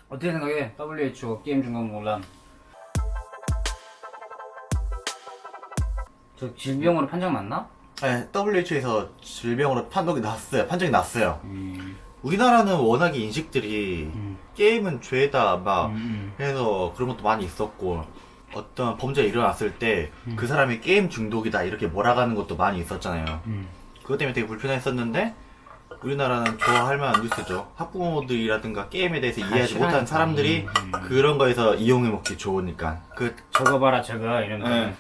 어떻게 생각해? WHO 게임 중독 논란. 저 질병으로 판정 났나? 네, WHO에서 질병으로 판정이 났어요. 우리나라는 워낙에 인식들이 게임은 죄다 막 해서 그런 것도 많이 있었고, 어떤 범죄가 일어났을 때 그 사람이 게임 중독이다 이렇게 몰아가는 것도 많이 있었잖아요. 그것 때문에 되게 불편했었는데, 우리나라는 좋아할 만한 뉴스죠. 학부모들이라든가 게임에 대해서 이해하지 못한 사람들이 그런 거에서 이용해 먹기 좋으니까. 저거 봐라 저거 이러면서. 네.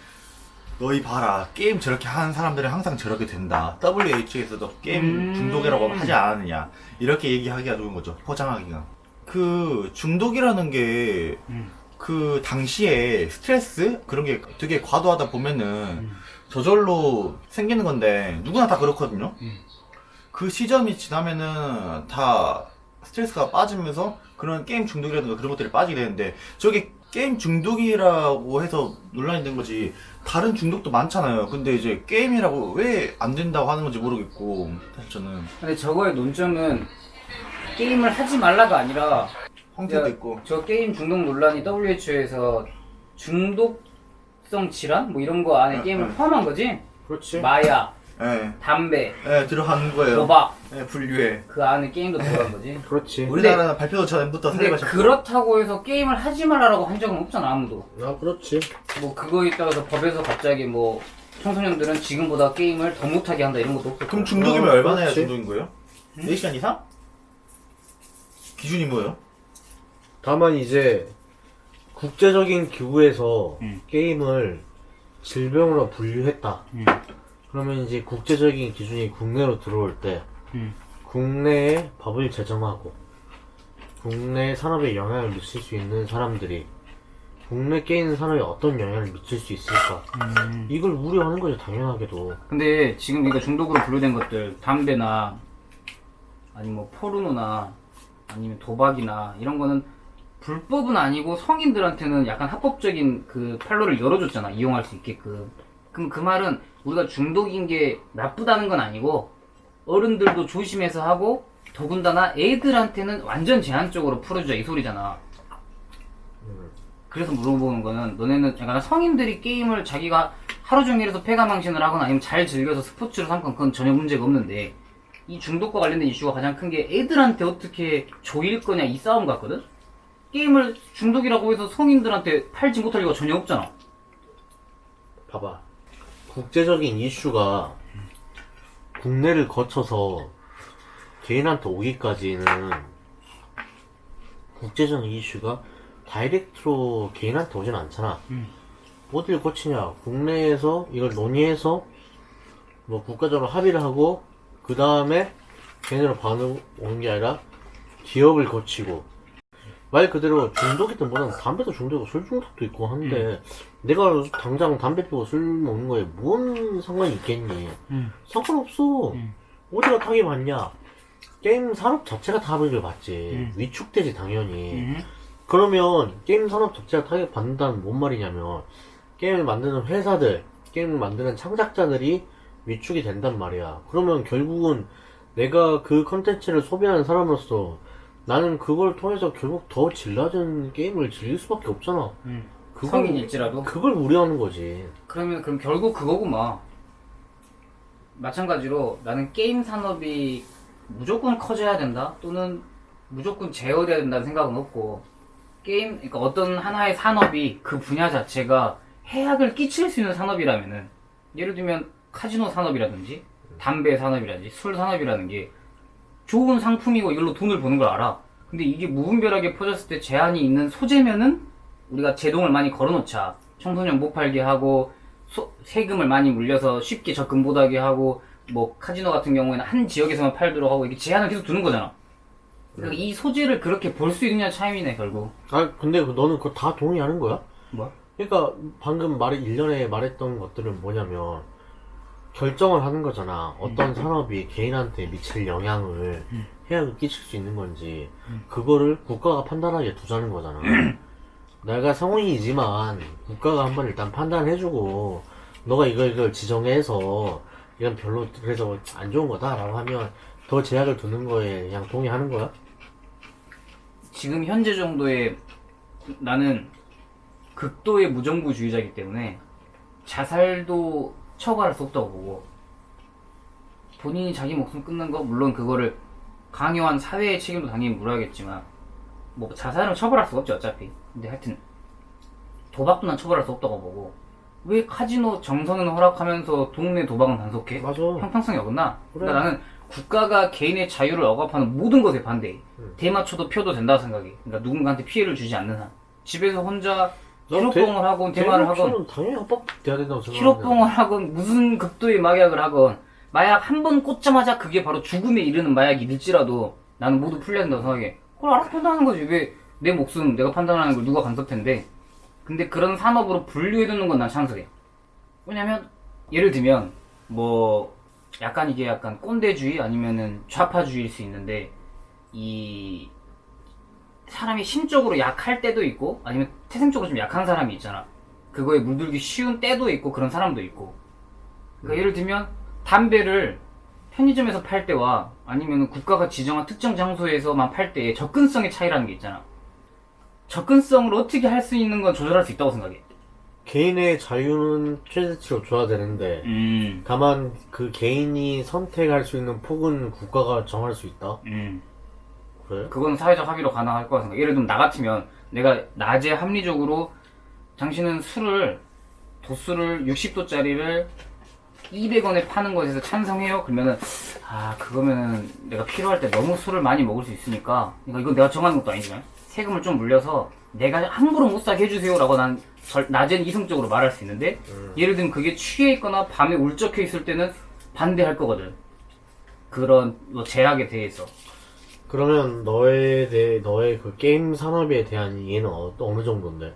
너희 봐라, 게임 저렇게 하는 사람들은 항상 저렇게 된다. WHO에서도 게임 중독이라고 하지 않았느냐, 이렇게 얘기하기가 좋은 거죠. 포장하기가. 그 중독이라는 게 그 당시에 스트레스 그런 게 되게 과도하다 보면은 저절로 생기는 건데, 누구나 다 그렇거든요. 그 시점이 지나면은 다 스트레스가 빠지면서 그런 게임 중독이라든가 그런 것들이 빠지게 되는데, 저게 게임 중독이라고 해서 논란이 된 거지, 다른 중독도 많잖아요. 근데 이제 게임이라고 왜 안 된다고 하는 건지 모르겠고, 사실 저는. 근데 저거의 논점은 게임을 하지 말라가 아니라, 황태도 있고. 저 게임 중독 논란이 WHO에서 중독성 질환? 뭐 이런 거 안에 게임을 포함한 거지? 그렇지. 마약, 예, 담배, 예, 들어가는 거예요. 도박, 예, 분류에. 그 안에 게임도 들어간 거지. 그렇지. 우리나라는 발표 전부터 근데 사례가 자꾸. 그렇다고 해서 게임을 하지 말라라고 한 적은 없잖아, 아무도. 아, 그렇지. 뭐 그거에 따라서 법에서 갑자기 뭐 청소년들은 지금보다 게임을 더 못하게 한다 이런 것도 없고. 그럼 중독이면 얼마나 해야 그렇지. 중독인 거예요? 4시간 이상? 기준이 뭐예요? 다만 이제 국제적인 기구에서 게임을 질병으로 분류했다. 그러면 이제 국제적인 기준이 국내로 들어올 때 국내에 법을 제정하고 국내 산업에 영향을 미칠 수 있는 사람들이 국내 게임 산업에 어떤 영향을 미칠 수 있을까? 이걸 우려하는 거죠, 당연하게도. 근데 지금 이거 중독으로 분류된 것들, 담배나 아니면 뭐 포르노나 아니면 도박이나 이런 거는 불법은 아니고 성인들한테는 약간 합법적인 그 판로를 열어줬잖아, 이용할 수 있게끔. 그럼 그 말은 우리가 중독인 게 나쁘다는 건 아니고, 어른들도 조심해서 하고 더군다나 애들한테는 완전 제한적으로 풀어주자 이 소리잖아. 그래서 물어보는 거는, 너네는 약간 성인들이 게임을 자기가 하루 종일 해서 패가망신을 하거나 아니면 잘 즐겨서 스포츠로 삼건 그건 전혀 문제가 없는데, 이 중독과 관련된 이슈가 가장 큰 게 애들한테 어떻게 조일 거냐 이 싸움 같거든? 게임을 중독이라고 해서 성인들한테 팔지 못할 이유가 전혀 없잖아. 봐봐. 국제적인 이슈가 국내를 거쳐서 개인한테 오기까지는 국제적인 이슈가 다이렉트로 개인한테 오진 않잖아. 어딜 거치냐. 국내에서 이걸 논의해서 뭐 국가적으로 합의를 하고 그 다음에 개인으로 반응 오는 게 아니라 기업을 거치고, 말 그대로 중독이든 뭐든 담배도 중독이고 술 중독도 있고 한데 내가 당장 담배 피우고 술 먹는 거에 뭔 상관이 있겠니? 상관없어. 어디가 타격이 받냐? 게임 산업 자체가 타격을 받지. 위축되지 당연히. 그러면 게임 산업 자체가 타격 받는다는 뭔 말이냐면, 게임을 만드는 회사들, 게임을 만드는 창작자들이 위축이 된단 말이야. 그러면 결국은 내가 그 컨텐츠를 소비하는 사람으로서 나는 그걸 통해서 결국 더 질 낮은 게임을 즐길 수밖에 없잖아. 성인일지라도. 그걸 우려하는 거지. 그럼 결국 그거구만. 마찬가지로 나는 게임 산업이 무조건 커져야 된다 또는 무조건 제어돼야 된다는 생각은 없고, 그러니까 어떤 하나의 산업이 그 분야 자체가 해악을 끼칠 수 있는 산업이라면은, 예를 들면 카지노 산업이라든지 담배 산업이라든지 술 산업이라는 게 좋은 상품이고 이걸로 돈을 버는 걸 알아. 근데 이게 무분별하게 퍼졌을 때 제한이 있는 소재면은 우리가 제동을 많이 걸어놓자. 청소년 못 팔게 하고 세금을 많이 물려서 쉽게 접근 못하게 하고, 뭐 카지노 같은 경우에는 한 지역에서만 팔도록 하고, 이게 제한을 계속 두는 거잖아. 그러니까 이 소재를 그렇게 볼 수 있느냐 차이네 결국. 아, 근데 너는 그거 다 동의하는 거야? 뭐? 그러니까 방금 일전에 말했던 것들은 뭐냐면 결정을 하는 거잖아. 어떤 산업이 개인한테 미칠 영향을 해악을 끼칠 수 있는 건지 그거를 국가가 판단하게 두자는 거잖아. 내가 성인이지만 국가가 한번 일단 판단해주고 너가 이걸 지정해서 이건 별로 그래서 안 좋은 거다 라고 하면 더 제약을 두는 거에 그냥 동의하는 거야? 지금 현재 정도의 나는 극도의 무정부주의자이기 때문에 자살도 처벌할 수 없다고 보고, 본인이 자기 목숨 끊는 거 물론 그거를 강요한 사회의 책임도 당연히 물어야겠지만 뭐 자살은 처벌할 수가 없지 어차피. 근데 하여튼 도박도 난 처벌할 수 없다고 보고, 왜 카지노 정성은 허락하면서 동네 도박은 단속해? 맞아. 형평성이 어긋나? 그래. 그러니까 나는 국가가 개인의 자유를 억압하는 모든 것에 반대해. 대마초도 펴도 된다고 생각해. 그러니까 누군가한테 피해를 주지 않는 한. 집에서 혼자 히로뽕을 하건 대마를 하건 대마초는 당연히 합법돼야 된다고 생각하는데. 히로뽕을 하건 무슨 극도의 막약을 하건 마약 한 번 꽂자마자 그게 바로 죽음에 이르는 마약이 될지라도 나는 모두 풀려야 된다고 생각해. 그걸 알아서 판단하는 거지. 왜 내 목숨 내가 판단하는 걸 누가 간섭텐데. 근데 그런 산업으로 분류해두는 건 난 찬성해. 왜냐면 예를 들면 뭐 약간 이게 약간 꼰대주의 아니면은 좌파주의일 수 있는데, 이 사람이 심적으로 약할 때도 있고 아니면 태생적으로 좀 약한 사람이 있잖아. 그거에 물들기 쉬운 때도 있고 그런 사람도 있고. 그러니까 예를 들면 담배를 편의점에서 팔 때와 아니면 국가가 지정한 특정 장소에서만 팔 때의 접근성의 차이라는 게 있잖아. 접근성을 어떻게 할 수 있는 건 조절할 수 있다고 생각해. 개인의 자유는 최대치로 줘야 되는데 다만 그 개인이 선택할 수 있는 폭은 국가가 정할 수 있다. 그래? 그건 사회적 합의로 가능할 거라 생각. 예를 들면 나 같으면 내가 낮에 합리적으로 당신은 도수를 60도짜리를 200원에 파는 것에서 찬성해요? 그러면은 그거면은 내가 필요할 때 너무 술을 많이 먹을 수 있으니까, 그러니까 이건 내가 정하는 것도 아니지만 세금을 좀 물려서 내가 함부로 못 사게 해주세요 라고 난 낮에는 이성적으로 말할 수 있는데, 예를 들면 그게 취해 있거나 밤에 울적해 있을 때는 반대할 거거든. 그런 뭐 제약에 대해서. 그러면 너의 그 게임 산업에 대한 이해는 어느 정도인데?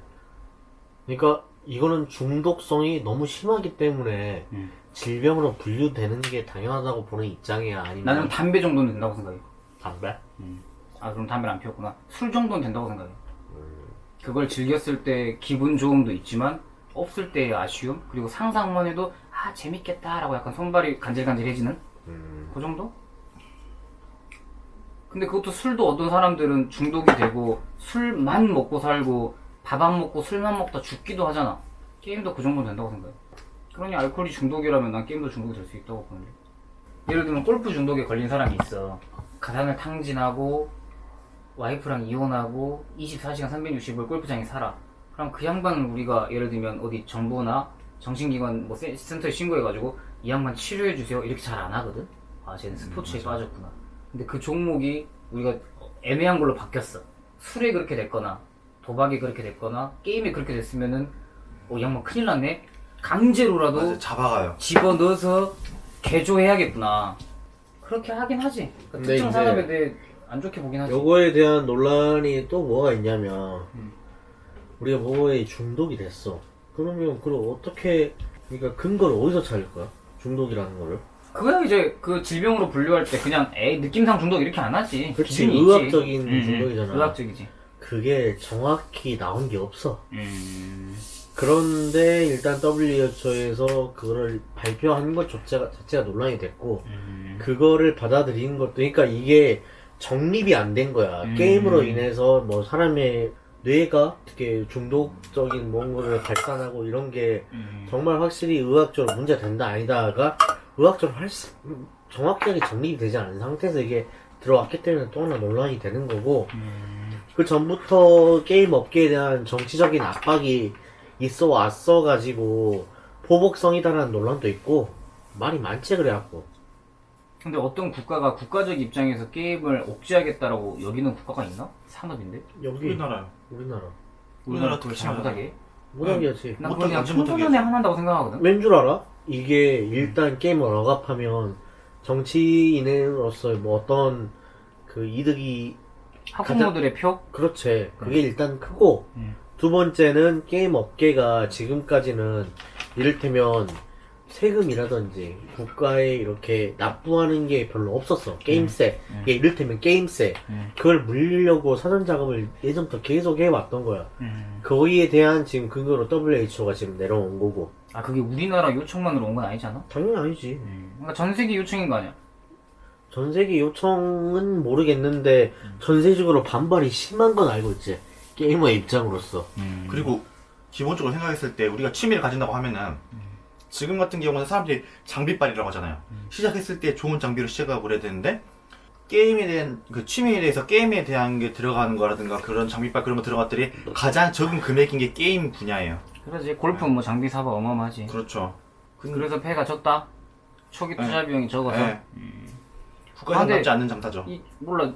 그러니까 이거는 중독성이 너무 심하기 때문에 질병으로 분류되는 게 당연하다고 보는 입장이야? 아니면 나는 담배 정도는 된다고 생각해. 담배? 그럼 담배를 안 피웠구나. 술 정도는 된다고 생각해. 그걸 즐겼을 때 기분 좋음도 있지만 없을 때의 아쉬움, 그리고 상상만 해도 재밌겠다 라고 약간 손발이 간질간질해지는 그 정도? 근데 그것도 술도 어떤 사람들은 중독이 되고 술만 먹고 살고 밥 안 먹고 술만 먹다 죽기도 하잖아. 게임도 그 정도 된다고 생각해. 그러니 알코올이 중독이라면 난 게임도 중독이 될 수 있다고 보는데. 예를 들면 골프 중독에 걸린 사람이 있어. 가상을 탕진하고 와이프랑 이혼하고 24시간 365일 골프장에 살아. 그럼 그 양반을 우리가 예를 들면 어디 정부나 정신기관 뭐 센터에 신고해가지고 이 양반 치료해주세요 이렇게 잘 안 하거든. 쟤는 스포츠에 빠졌구나. 근데 그 종목이 우리가 애매한 걸로 바뀌었어. 술에 그렇게 됐거나 도박이 그렇게 됐거나 게임이 그렇게 됐으면은 이 양반 큰일 났네. 강제로라도 맞아, 잡아가요. 집어넣어서 개조해야겠구나. 그렇게 하긴 하지. 그러니까 근데 특정 이제 산업에 대해 안 좋게 보긴 하지. 요거에 대한 논란이 또 뭐가 있냐면 우리가 뭐에 중독이 됐어. 그러면 그걸 어떻게, 그러니까 근거를 어디서 찾을 거야? 중독이라는 거를? 그거야 이제 그 질병으로 분류할 때 그냥 느낌상 중독 이렇게 안 하지. 그치, 기준이 의학적인 있지. 중독이잖아. 의학적이지. 그게 정확히 나온 게 없어. 그런데 일단 WHO에서 그거를 발표한 것 자체가 논란이 됐고, 그거를 받아들이는 것도, 그러니까 이게 정립이 안 된 거야. 게임으로 인해서 뭐 사람의 뇌가 어떻게 중독적인 뭔가를 발산하고 이런 게 정말 확실히 의학적으로 문제가 된다 아니다가 의학적으로 정확하게 정립이 되지 않은 상태에서 이게 들어왔기 때문에 또 하나 논란이 되는 거고, 그 전부터 게임 업계에 대한 정치적인 압박이 있어 왔어가지고 보복성이다라는 논란도 있고 말이 많지 그래갖고. 근데 어떤 국가가 국가적 입장에서 게임을 억제하겠다라고 여기는 국가가 있나? 산업인데? 여기 우리나라요. 우리나라 그걸 잘 못하게. 못하게 하지. 난 못하게 그걸 그냥 하지, 못하게 청소년에 하지. 한다고 생각하거든. 왠 줄 알아? 이게 일단 게임을 억압하면 정치인으로서 뭐 어떤 그 이득이 학부모들의 표? 그렇지. 그게 일단 크고, 두 번째는 게임 업계가 지금까지는 이를테면 세금이라든지 국가에 이렇게 납부하는 게 별로 없었어. 게임세. 이게 이를테면 게임세. 그걸 물리려고 사전 작업을 예전부터 계속 해왔던 거야. 거기에 대한 지금 근거로 WHO가 지금 내려온 거고. 그게 우리나라 요청만으로 온 건 아니잖아? 당연히 아니지. 그러니까 전 세계 요청인 거 아니야? 전 세계 요청은 모르겠는데 전세적으로 반발이 심한 건 알고 있지. 게이머의 입장으로서. 그리고 기본적으로 생각했을 때 우리가 취미를 가진다고 하면은 지금 같은 경우는 사람들이 장비빨이라고 하잖아요. 시작했을 때 좋은 장비로 시작하고 그래야 되는데 게임에 대한 그 취미에 대해서 게임에 대한 게 들어가는 거라든가 그런 장비빨 그런 거 들어갔더니 가장 적은 금액인 게 게임 분야예요. 그러지. 골프 뭐 장비 사봐 어마어마하지. 그렇죠. 그래서 패가 졌다. 초기 투자 비용이 적어서. 네. 국가에서 근데 남지 않는 장사죠. 몰라.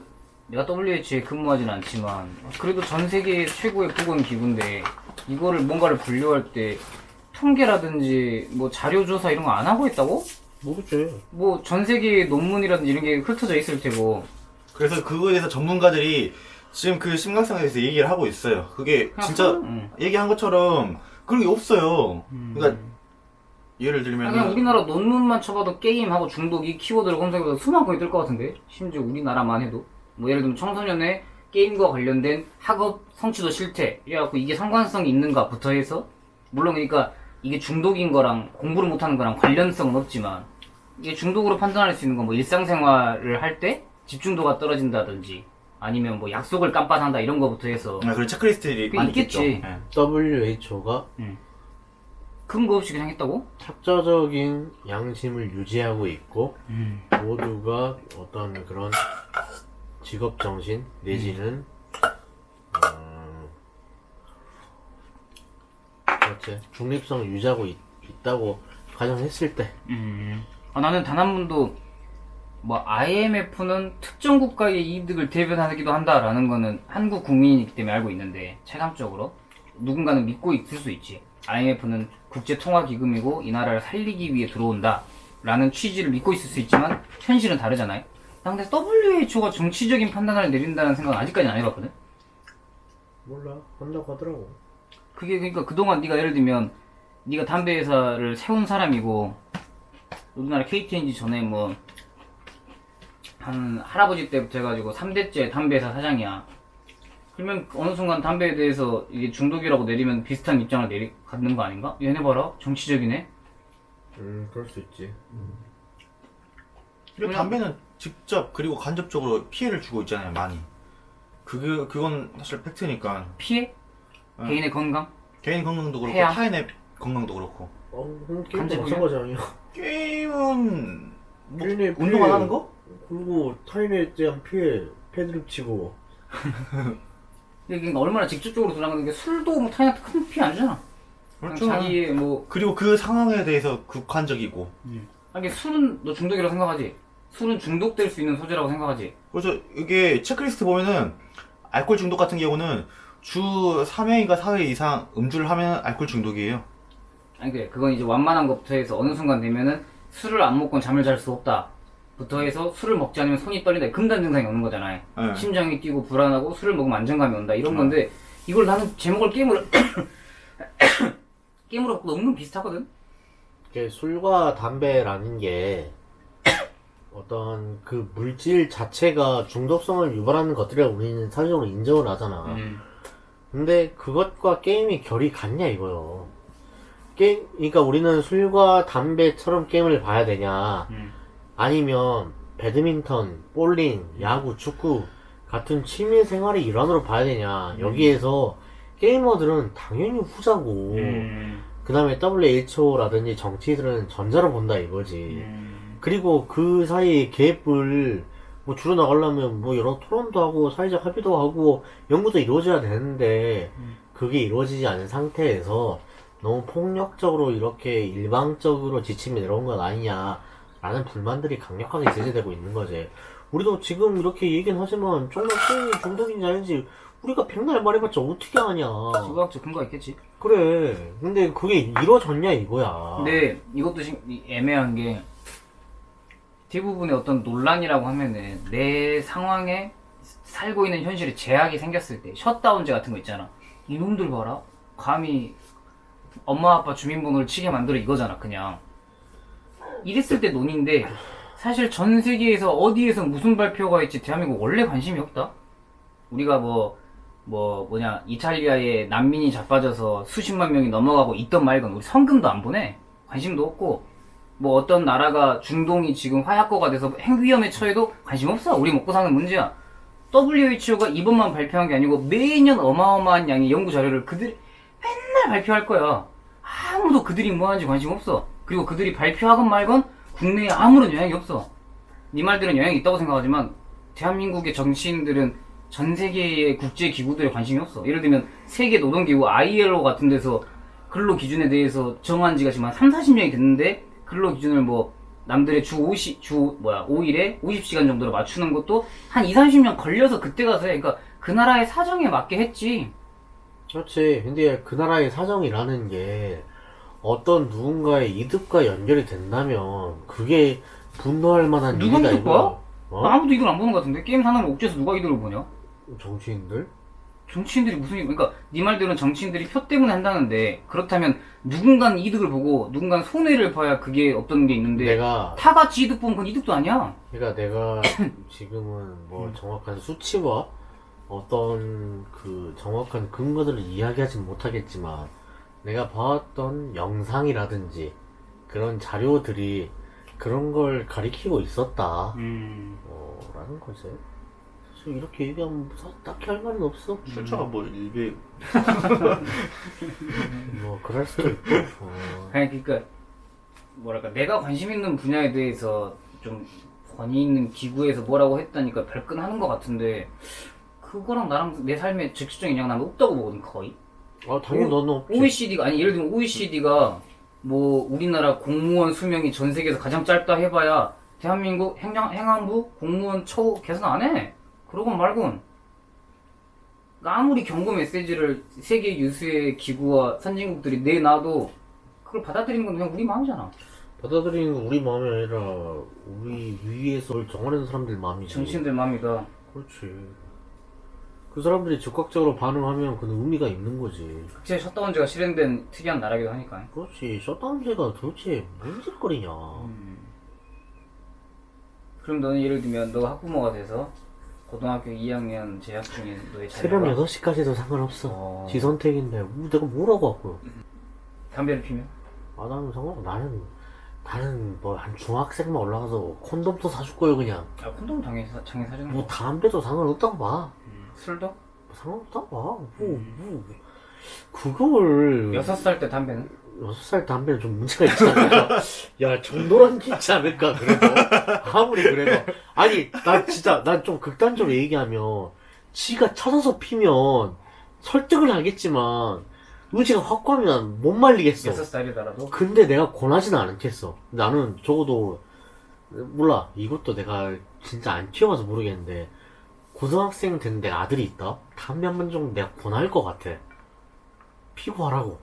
내가 WH에 근무하진 않지만 그래도 전 세계 최고의 보건 기구인데 이거를 뭔가를 분류할 때 통계라든지 뭐 자료 조사 이런 거 안 하고 있다고? 모르지. 뭐 전 세계 논문이라든지 이런 게 흩어져 있을 테고. 그래서 그거에 대해서 전문가들이 지금 그 심각성에 대해서 얘기를 하고 있어요. 그게 진짜 얘기한 것처럼 그런 게 없어요. 그러니까 예를 들면 그냥 우리나라 논문만 쳐봐도 게임하고 중독 이 키워드를 검색해도 수만 건이 뜰 것 같은데? 심지어 우리나라만 해도 뭐 예를 들면 청소년의 게임과 관련된 학업 성취도 실태 이래갖고 이게 상관성이 있는가부터 해서 물론 그러니까 이게 중독인 거랑 공부를 못하는 거랑 관련성은 없지만 이게 중독으로 판단할 수 있는 건 뭐 일상생활을 할 때 집중도가 떨어진다든지 아니면 뭐 약속을 깜빡한다 이런 거부터 해서 그런 체크리스트들이 그게 많이 있겠지. 있겠죠. 예. WHO가 근거 없이 그냥 했다고? 학자적인 양심을 유지하고 있고 모두가 어떤 그런 직업 정신 내지는 그렇지 중립성을 유지하고 있다고 가정했을 때 나는 단 한 번도 뭐 IMF는 특정 국가의 이득을 대변하기도 한다라는 거는 한국 국민이기 때문에 알고 있는데 체감적으로 누군가는 믿고 있을 수 있지. IMF는 국제통화기금이고 이 나라를 살리기 위해 들어온다 라는 취지를 믿고 있을 수 있지만 현실은 다르잖아요. 나 근데 WHO가 정치적인 판단을 내린다는 생각은 아직까지는 안 해봤거든. 몰라 한다고 하더라고. 그게 그러니까 그동안 네가 예를 들면 네가 담배 회사를 세운 사람이고 우리나라 KTNG 전에 뭐 한 할아버지 때부터 해가지고 3대째 담배 회사 사장이야. 그러면 어느 순간 담배에 대해서 이게 중독이라고 내리면 비슷한 입장을 갖는 거 아닌가? 얘네 봐라 정치적이네. 그럴 수 있지. 그리고 담배는 직접 그리고 간접적으로 피해를 주고 있잖아요, 많이. 그건 사실 팩트니까. 피해? 개인의 건강? 개인 건강도 그렇고 해야. 타인의 건강도 그렇고. 게임도 간접이야? 마찬가지 아니야? 게임은 뭐 타인의 운동만 피해, 하는 거? 그리고 타인에 대한 피해 패드립 치고 그러니까 얼마나 직접적으로 들어가는 게 술도 뭐 타인한테 큰 피해 안 주잖아. 그렇죠. 자기의 뭐 그리고 그 상황에 대해서 극한적이고. 아니 술은 너 중독이라고 생각하지? 술은 중독될 수 있는 소재라고 생각하지? 그래서 이게 체크리스트 보면은 알코올 중독 같은 경우는 주 3회인가 4회 이상 음주를 하면 알코올 중독이에요. 아니 그래 그건 이제 완만한 것부터 해서 어느 순간 되면은 술을 안 먹고는 잠을 잘 수 없다 부터 해서 술을 먹지 않으면 손이 떨린다 금단 증상이 오는 거잖아요. 네. 심장이 뛰고 불안하고 술을 먹으면 안정감이 온다 이런 건데 이걸 나는 제목을 게임으로 게임으로 갖고 은근 비슷하거든. 이게 술과 담배라는 게 어떤 그 물질 자체가 중독성을 유발하는 것들이라고 우리는 사실적으로 인정을 하잖아. 근데 그것과 게임이 결이 같냐 이거요. 그러니까 우리는 술과 담배처럼 게임을 봐야 되냐 아니면 배드민턴, 볼링, 야구, 축구 같은 취미 생활의 일환으로 봐야 되냐. 여기에서 게이머들은 당연히 후자고 그 다음에 WHO라든지 정치들은 전자로 본다 이거지. 그리고 그 사이 갭을 뭐 줄여나가려면 뭐 여러 토론도 하고 사회적 합의도 하고 연구도 이루어져야 되는데 그게 이루어지지 않은 상태에서 너무 폭력적으로 이렇게 일방적으로 지침이 내려온 건 아니냐 라는 불만들이 강력하게 제기되고 있는 거지. 우리도 지금 이렇게 얘기는 하지만 정말 게임이 중독인지 아닌지 우리가 백날 말해봤자 어떻게 아냐. 지구학적 근거가 있겠지. 그래. 근데 그게 이루어졌냐 이거야. 근데 이것도 애매한 게 대부분의 어떤 논란이라고 하면은 내 상황에 살고 있는 현실에 제약이 생겼을 때 셧다운제 같은 거 있잖아. 이놈들 봐라. 감히 엄마 아빠 주민번호를 치게 만들어 이거잖아 그냥. 이랬을 때 논인데 사실 전 세계에서 어디에서 무슨 발표가 있지 대한민국 원래 관심이 없다. 우리가 이탈리아에 난민이 자빠져서 수십만 명이 넘어가고 있던 말건 우리 성금도 안 보내. 관심도 없고 뭐 어떤 나라가 중동이 지금 화약고가 돼서 핵위험에 처해도 관심 없어. 우리 먹고 사는 문제야. WHO가 이번만 발표한 게 아니고 매년 어마어마한 양의 연구 자료를 그들이 맨날 발표할 거야. 아무도 그들이 뭐 하는지 관심 없어. 그리고 그들이 발표하건 말건 국내에 아무런 영향이 없어. 네 말들은 영향이 있다고 생각하지만 대한민국의 정치인들은 전 세계의 국제 기구들에 관심이 없어. 예를 들면 세계 노동기구 ILO 같은 데서 근로 기준에 대해서 정한 지가 지금 한 3, 40년이 됐는데 근로 기준을 뭐 남들의 주 5일에 50시간 정도로 맞추는 것도 한 2, 30년 걸려서 그때 가서 해. 그러니까 그 나라의 사정에 맞게 했지. 그렇지. 근데 그 나라의 사정이라는 게 어떤 누군가의 이득과 연결이 된다면 그게 분노할 만한 누가 일이다 이득 봐? 이거. 어? 아무도 이걸 안 보는 것 같은데 게임 산업을 옥죄해서 누가 이득을 보냐? 정치인들? 정치인들이 무슨 그러니까 네 말대로는 정치인들이 표 때문에 한다는데 그렇다면 누군가는 이득을 보고 누군가는 손해를 봐야 그게 어떤 게 있는데 내가 다 같이 이득 보면 그건 이득도 아니야. 그러니까 내가 지금은 뭐 정확한 수치와 어떤 그 정확한 근거들을 이야기하진 못하겠지만 내가 봤던 영상이라든지 그런 자료들이 그런 걸 가리키고 있었다. 라는 거지. 사실 이렇게 얘기하면 딱히 할 말은 없어. 출처가 뭐 일베 뭐 그럴 수도 있고. 그러니까 뭐랄까 내가 관심 있는 분야에 대해서 좀 권위 있는 기구에서 뭐라고 했다니까 발끈하는 것 같은데 그거랑 나랑 내 삶에 직접적인 영향 난 없다고 보거든 거의. 당연히 너는 없지. OECD가 아니 예를 들면 OECD가 뭐 우리나라 공무원 수명이 전 세계에서 가장 짧다 해봐야 대한민국 행안부 공무원 처우 개선 안 해. 그러건 말곤 아무리 경고 메시지를 세계 유수의 기구와 선진국들이 내놔도 그걸 받아들이는 건 그냥 우리 마음이잖아. 받아들이는 건 우리 마음이 아니라 우리 위에서 그걸 정하는 사람들 마음이지. 정치인들 마음이다. 그렇지. 그 사람들이 즉각적으로 반응하면 그는 의미가 있는 거지. 국제 셧다운제가 실행된 특이한 나라기도 하니까. 그렇지. 셧다운제가 도대체 뭔 짓거리냐. 그럼 너는 예를 들면 너가 학부모가 돼서 고등학교 2학년 재학 중인 너의 새벽 자녀가 6시까지도 상관없어. 어. 지 선택인데 내가 뭐라고 하고요. 담배를 피면? 나는 상관없어. 나는 뭐 한 중학생만 올라가서 콘돔도 사줄 거예요 그냥. 아 콘돔 당연히 사주는 뭐 거. 담배도 상관없다고 봐. 술도? 뭐 상관없다고 봐. 그걸 6살 때 담배는? 6살 담배는 좀 문제가 있지 않을까? 야, 정도란 게 있지 않을까, 그래도? 아무리 그래도. 아니, 난 좀 극단적으로 얘기하면, 지가 찾아서 피면 설득을 하겠지만, 의지가 확고하면 못 말리겠어. 6살이더라도? 근데 내가 권하지는 않겠어. 나는 적어도, 몰라. 이것도 내가 진짜 안 키워봐서 모르겠는데, 고등학생 된 내 아들이 있다? 담배 한 번 정도 내가 권할 것 같아. 피고 하라고.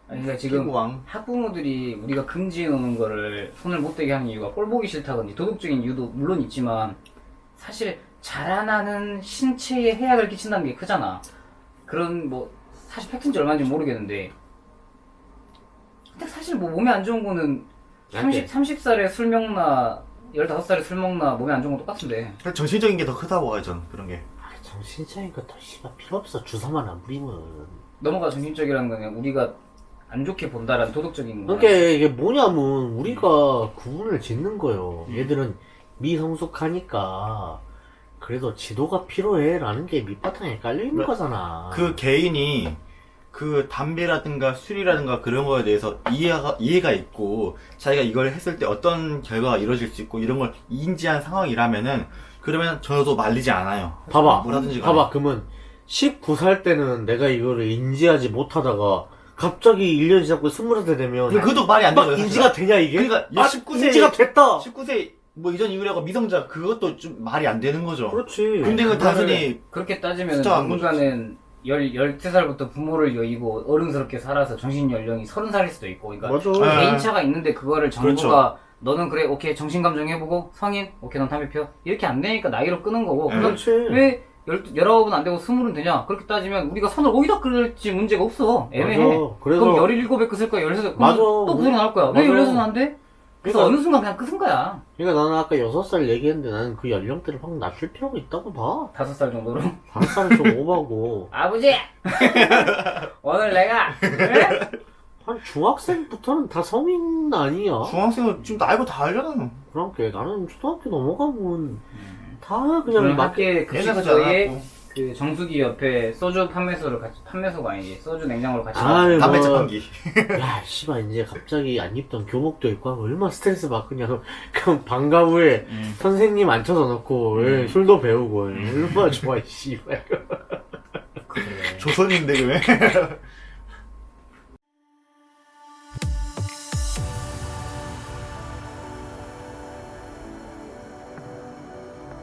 아니, 그러니까 지금 피고왕. 학부모들이 우리가 금지해 놓는 거를 손을 못 대게 하는 이유가 꼴 보기 싫다든지 도덕적인 이유도 물론 있지만 사실 자라나는 신체에 해악을 끼친다는 게 크잖아. 그런 뭐 사실 팩트인지 얼마인지 모르겠는데 근데 사실 뭐 몸에 안 좋은 거는 30살에 술 먹나 15살에 술 먹나 몸에 안 좋은 거 똑같은데. 정신적인 게 더 크다고 봐요 전 그런 게. 정신차니까 더 씨발 필요 없어. 주사만 안 부리면. 넘어가 정신적이라는 건 그냥 우리가 안 좋게 본다라는 도덕적인 거. 그러니까 이게 뭐냐면 우리가 구분을 짓는 거예요. 얘들은 미성숙하니까 그래도 지도가 필요해라는 게 밑바탕에 깔려 있는 거잖아. 그 개인이 그 담배라든가 술이라든가 그런 거에 대해서 이해가 있고 자기가 이걸 했을 때 어떤 결과가 이루어질 수 있고 이런 걸 인지한 상황이라면은 그러면 저도 말리지 않아요. 봐봐. 뭐라든지 간에. 봐봐. 그러면 19살 때는 내가 이거를 인지하지 못하다가 갑자기 1년 지나고 20살 되면 근데 그것도 말이 안 막 되거든. 인지가 되냐 이게? 그러니까 아, 19세 인지가 됐다. 19세 뭐 이전 이후라고 미성자 그것도 좀 말이 안 되는 거죠. 그렇지. 근데 그 단순히 그렇게 따지면 숫자가 누군가는 13살부터 부모를 여의고 어른스럽게 살아서 정신연령이 30살일 수도 있고 그러니까 맞아. 개인차가 있는데 그거를 정부가 그렇죠. 너는 그래 오케이 정신감정 해보고 성인 오케이 넌 담배 피워 이렇게 안 되니까 나이로 끄는 거고 네. 그럼 그렇지. 왜 19은 안 되고 20은 되냐 그렇게 따지면 우리가 선을 어디다 끌지 문제가 없어 애매해. 맞아. 그래서 그럼 17에 끄을 거야 16에 맞아. 또 그 소리 나올 거야 왜 맞아. 16은 안 돼? 그래서 그러니까- 어느 순간 그냥 끄은 거야 그러니까 나는 아까 6살 얘기했는데 나는 그 연령대를 확 낮출 필요가 있다고 봐. 5살 정도로 5살은 좀 오바고. 아버지 오늘 내가 그래? 한 중학생부터는 다 성인 아니야? 중학생은 지금 나이가 다 알잖아. 그러니까 나는 초등학교 넘어가면 다 그냥 저는 막 학교에 옛날까지 안 급식소에 하고. 그 정수기 옆에 소주 판매소를 같이 판매소가 아니지 소주 냉장고를 같이 아유, 담배 뭐, 재판기. 야, 씨발, 이제 갑자기 안 입던 교복도 입고 하면 얼마나 스트레스 받겠냐. 그럼 방과 후에 선생님 앉혀서 놓고, 술도 배우고, 얼마나 좋아, 이 씨발. 그래. 조선인데 그래.